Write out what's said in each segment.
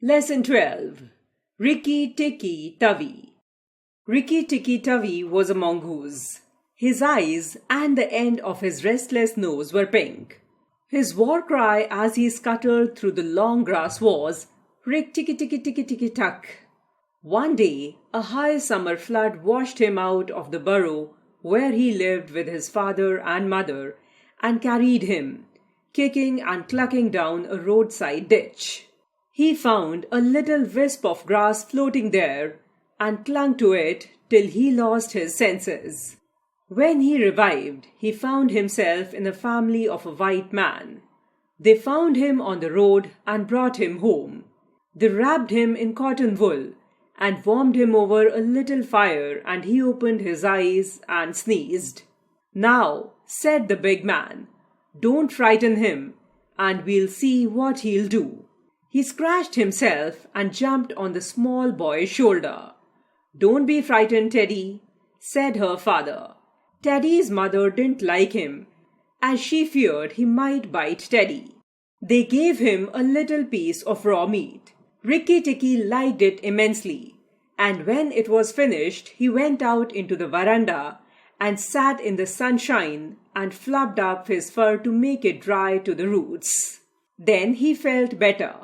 Lesson 12. Rikki Tikki Tavi. Rikki Tikki Tavi was a mongoose. His eyes and the end of his restless nose were pink. His war cry as he scuttled through the long grass was, "Rik tiki tiki tiki tiki tuck." One day, a high summer flood washed him out of the burrow where he lived with his father and mother and carried him, kicking and clucking down a roadside ditch. He found a little wisp of grass floating there and clung to it till he lost his senses. When he revived, he found himself in the family of a white man. They found him on the road and brought him home. They wrapped him in cotton wool and warmed him over a little fire, and he opened his eyes and sneezed. "Now," said the big man, "don't frighten him, and we'll see what he'll do." He scratched himself and jumped on the small boy's shoulder. "Don't be frightened, Teddy," said her father. Teddy's mother didn't like him, as she feared he might bite Teddy. They gave him a little piece of raw meat. Rikki Tikki liked it immensely, and when it was finished, he went out into the veranda and sat in the sunshine and fluffed up his fur to make it dry to the roots. Then he felt better.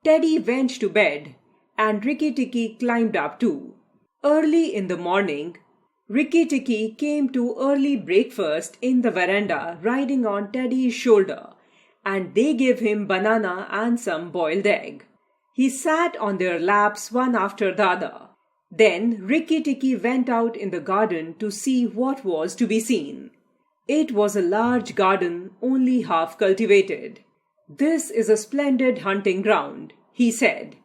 Teddy went to bed, and Rikki Tikki climbed up too. Early in the morning, Rikki Tikki came to early breakfast in the veranda riding on Teddy's shoulder, and they gave him banana and some boiled egg. He sat on their laps one after the other. Then Rikki Tikki went out in the garden to see what was to be seen. It was a large garden, only half cultivated. "This is a splendid hunting ground," he said.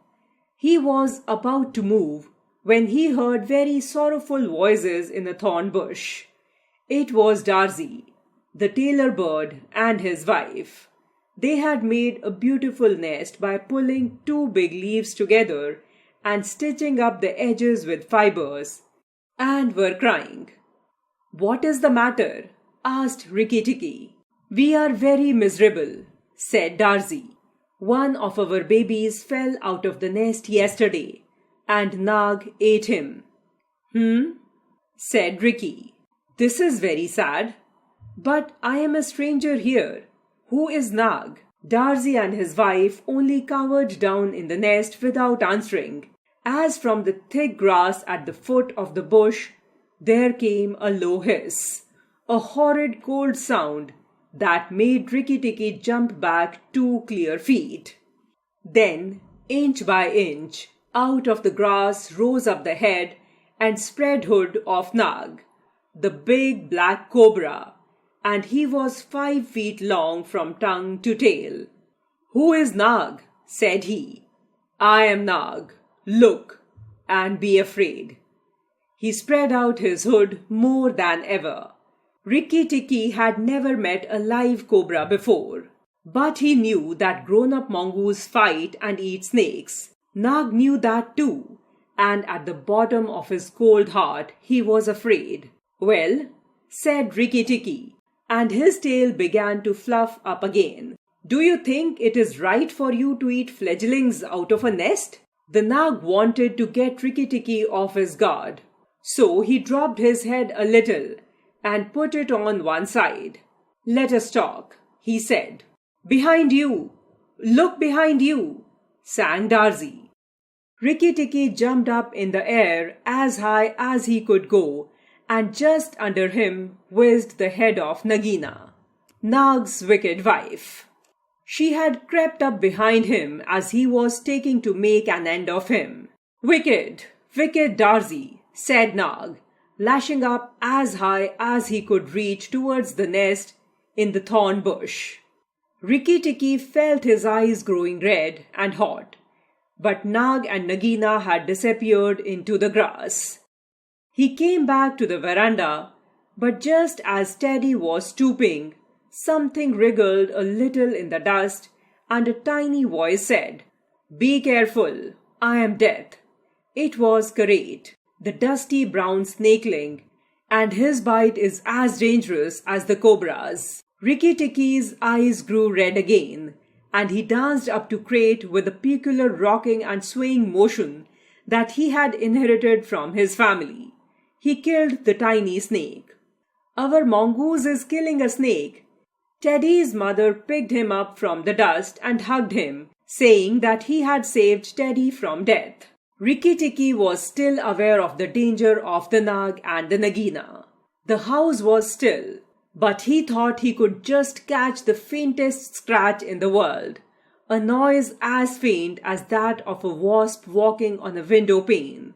He was about to move when he heard very sorrowful voices in a thorn bush. It was Darzee, the tailor bird, and his wife. They had made a beautiful nest by pulling two big leaves together and stitching up the edges with fibers, and were crying. "What is the matter?" asked Rikki Tikki. "We are very miserable," said Darzee. "One of our babies fell out of the nest yesterday, and Nag ate him." Said Rikki. "This is very sad. But I am a stranger here. Who is Nag?" Darzee and his wife only cowered down in the nest without answering, as from the thick grass at the foot of the bush there came a low hiss, a horrid cold sound that made Rikki Tikki jump back 2 clear feet. Then, inch by inch, out of the grass rose up the head and spread hood of Nag, the big black cobra, and he was 5 feet long from tongue to tail. "Who is Nag?" said he. "I am Nag. Look, and be afraid." He spread out his hood more than ever. Rikki Tikki had never met a live cobra before, but he knew that grown-up mongoose fight and eat snakes. Nag knew that too, and at the bottom of his cold heart he was afraid. "Well," said Rikki Tikki, and his tail began to fluff up again, "do you think it is right for you to eat fledglings out of a nest?" The Nag wanted to get Rikki Tikki off his guard, so he dropped his head a little and put it on one side. "Let us talk," he said. "Behind you! Look behind you!" sang Darzee. Rikki Tikki jumped up in the air as high as he could go, and just under him whizzed the head of Nagina, Nag's wicked wife. She had crept up behind him as he was taking to make an end of him. "Wicked, wicked Darzee," said Nag, lashing up as high as he could reach towards the nest in the thorn bush. Rikki Tikki felt his eyes growing red and hot, but Nag and Nagina had disappeared into the grass. He came back to the veranda, but just as Teddy was stooping, something wriggled a little in the dust, and a tiny voice said, "Be careful, I am Death." It was Karait, the dusty brown snakeling, and his bite is as dangerous as the cobra's. Rikki Tikki's eyes grew red again, and he danced up to Crate with the peculiar rocking and swaying motion that he had inherited from his family. He killed the tiny snake. "Our mongoose is killing a snake." Teddy's mother picked him up from the dust and hugged him, saying that he had saved Teddy from death. Rikki Tikki was still aware of the danger of the Nag and the Nagina. The house was still, but he thought he could just catch the faintest scratch in the world, a noise as faint as that of a wasp walking on a window pane,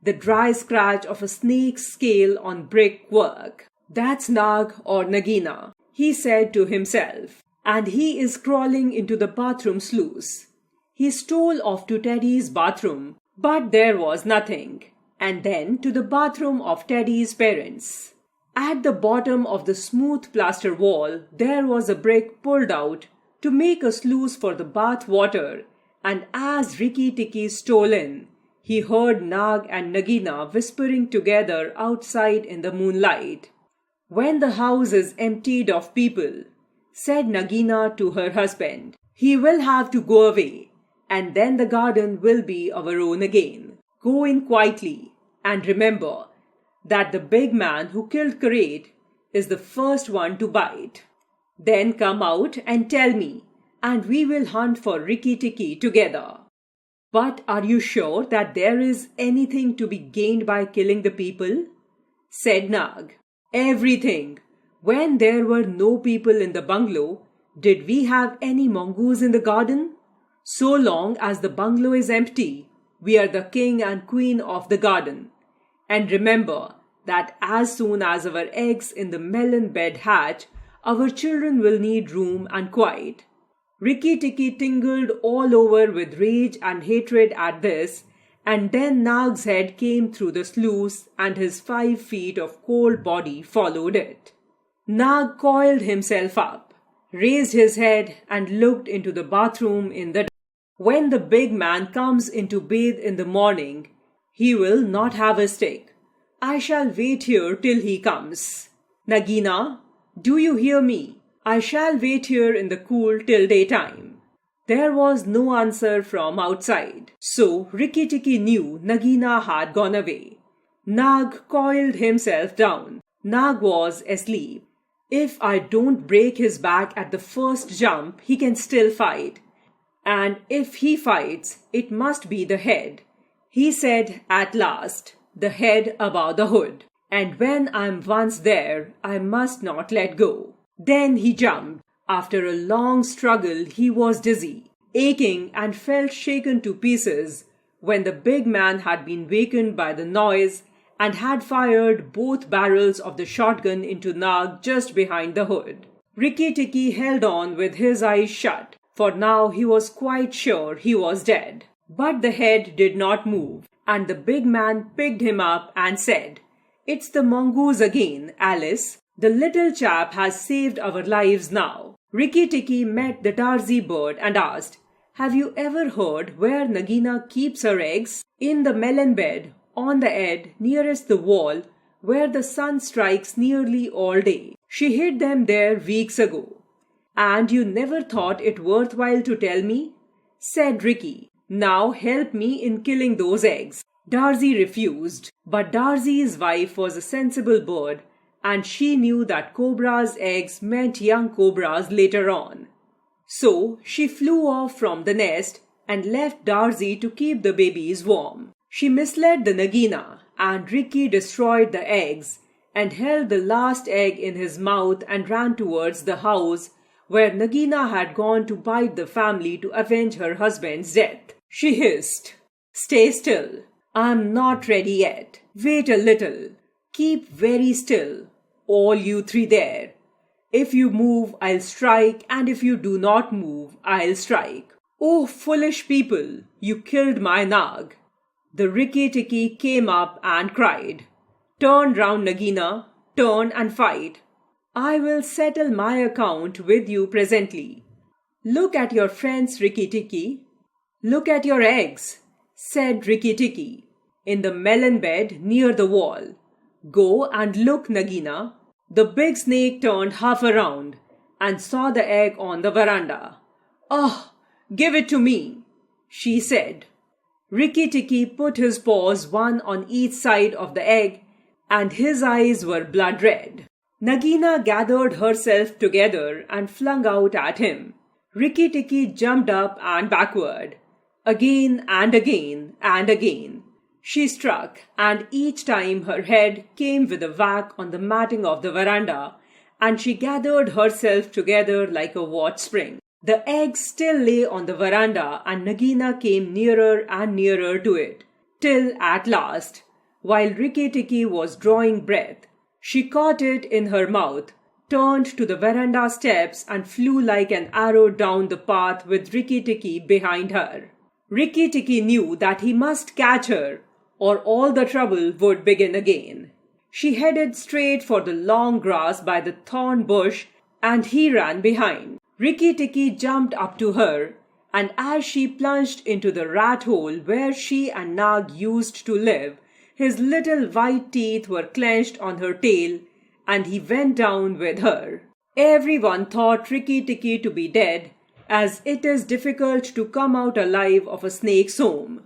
the dry scratch of a snake's scale on brickwork. "That's Nag or Nagina," he said to himself, "and he is crawling into the bathroom sluice." He stole off to Teddy's bathroom, but there was nothing, and then to the bathroom of Teddy's parents. At the bottom of the smooth plaster wall, there was a brick pulled out to make a sluice for the bath water, and as Rikki Tikki stole in, he heard Nag and Nagina whispering together outside in the moonlight. "When the house is emptied of people," said Nagina to her husband, "he will have to go away, and then the garden will be our own again. Go in quietly, and remember that the big man who killed Karait is the first one to bite. Then come out and tell me, and we will hunt for Rikki Tikki together." "But are you sure that there is anything to be gained by killing the people?" said Nag. "Everything. When there were no people in the bungalow, did we have any mongoose in the garden? So long as the bungalow is empty, we are the king and queen of the garden. And remember that as soon as our eggs in the melon bed hatch, our children will need room and quiet." Rikki Tikki tingled all over with rage and hatred at this, and then Nag's head came through the sluice and his 5 feet of cold body followed it. Nag coiled himself up, raised his head and looked into the bathroom in the dark. When the big man comes in to bathe in the morning, he will not have a stick. I shall wait here till he comes. "Nagina, do you hear me? I shall wait here in the cool till daytime." There was no answer from outside, so Rikki Tikki knew Nagina had gone away. Nag coiled himself down. Nag was asleep. "If I don't break his back at the first jump, he can still fight. And if he fights, it must be the head," he said at last, "the head above the hood. And when I'm once there, I must not let go." Then he jumped. After a long struggle, he was dizzy, aching, and felt shaken to pieces when the big man had been wakened by the noise and had fired both barrels of the shotgun into Nag just behind the hood. Rikki Tikki held on with his eyes shut, for now he was quite sure he was dead. But the head did not move, and the big man picked him up and said, "It's the mongoose again, Alice. The little chap has saved our lives now." Rikki Tikki met the Darzi bird and asked, "Have you ever heard where Nagina keeps her eggs?" "In the melon bed, on the edge nearest the wall, where the sun strikes nearly all day. She hid them there weeks ago." "And you never thought it worthwhile to tell me?" said Rikki. "Now help me in killing those eggs." Darzi refused, but Darzi's wife was a sensible bird, and she knew that cobra's eggs meant young cobras later on. So she flew off from the nest and left Darzi to keep the babies warm. She misled the Nagina, and Rikki destroyed the eggs and held the last egg in his mouth and ran towards the house where Nagina had gone to bite the family to avenge her husband's death. She hissed, "Stay still. I'm not ready yet. Wait a little. Keep very still, all you 3 there. If you move, I'll strike, and if you do not move, I'll strike." "Oh, foolish people, you killed my Nag." The Rikki Tikki came up and cried, "Turn round, Nagina, turn and fight. I will settle my account with you presently. Look at your friends, Rikki Tikki. Look at your eggs," said Rikki Tikki, "in the melon bed near the wall. Go and look, Nagina." The big snake turned half around and saw the egg on the veranda. "Ah, give it to me," she said. Rikki Tikki put his paws one on each side of the egg, and his eyes were blood red. Nagina gathered herself together and flung out at him. Rikki Tikki jumped up and backward. Again and again and again. She struck, and each time her head came with a whack on the matting of the veranda, and she gathered herself together like a watch spring. The egg still lay on the veranda, and Nagina came nearer and nearer to it, till at last, while Rikki Tikki was drawing breath, she caught it in her mouth, turned to the veranda steps, and flew like an arrow down the path with Rikki Tikki behind her. Rikki Tikki knew that he must catch her, or all the trouble would begin again. She headed straight for the long grass by the thorn bush, and he ran behind. Rikki Tikki jumped up to her, and as she plunged into the rat hole where she and Nag used to live, his little white teeth were clenched on her tail, and he went down with her. Everyone thought Rikki Tikki to be dead, as it is difficult to come out alive of a snake's home.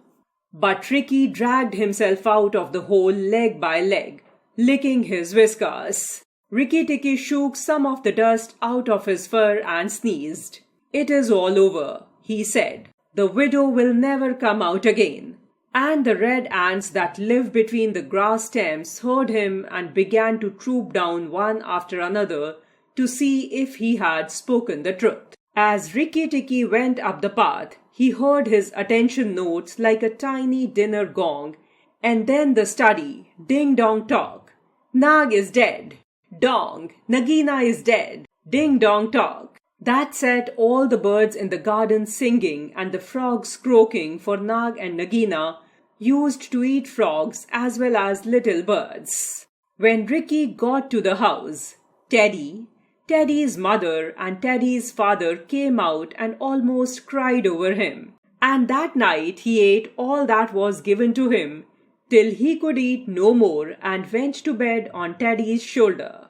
But Rikki dragged himself out of the hole leg by leg, licking his whiskers. Rikki Tikki shook some of the dust out of his fur and sneezed. "It is all over," he said. "The widow will never come out again." And the red ants that live between the grass stems heard him and began to troop down one after another to see if he had spoken the truth. As Rikki Tikki went up the path, he heard his attention notes like a tiny dinner gong, and then the steady ding-dong-talk. "Nag is dead. Dong, Nagina is dead. Ding-dong-talk." That set all the birds in the garden singing and the frogs croaking, for Nag and Nagina used to eat frogs as well as little birds. When Rikki got to the house, Teddy's mother and Teddy's father came out and almost cried over him. And that night he ate all that was given to him, till he could eat no more, and went to bed on Teddy's shoulder.